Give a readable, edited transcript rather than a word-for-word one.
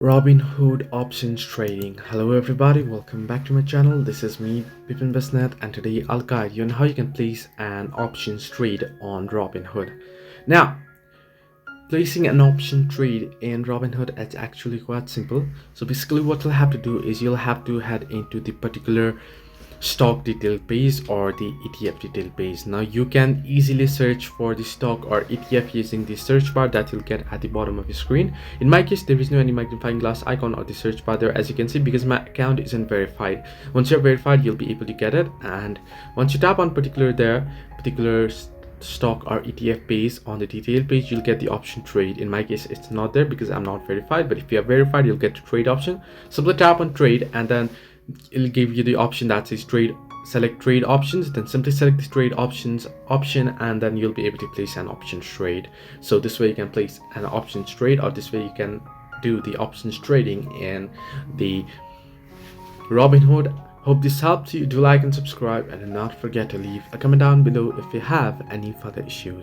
Robinhood options trading. Hello everybody, welcome back to my channel. This is me, Pipin Besnet, and today I'll guide you on how you can place an options trade on Robinhood. Now, placing an option trade in Robinhood is actually quite simple. So basically what you'll have to do is you'll have to head into the particular stock detail page or the ETF detail page. Now you can easily search for the stock or ETF using the search bar that you'll get at the bottom of your screen. In my case, there is no any magnifying glass icon or the search bar there, as you can see, because my account isn't verified. Once you're verified, you'll be able to get it, and once you tap on particular stock or ETF page on the detail page, you'll get the option trade. In my case, it's not there because I'm not verified, but if you are verified, you'll get the trade option. Simply tap on trade, and then it'll give you the option that says trade. Select trade options, then simply select the trade options option, and then you'll be able to place an options trade. So this way you can place an options trade, or this way you can do the options trading in the Robinhood. Hope this helped you. Do like and subscribe, and do not forget to leave a comment down below if you have any further issues.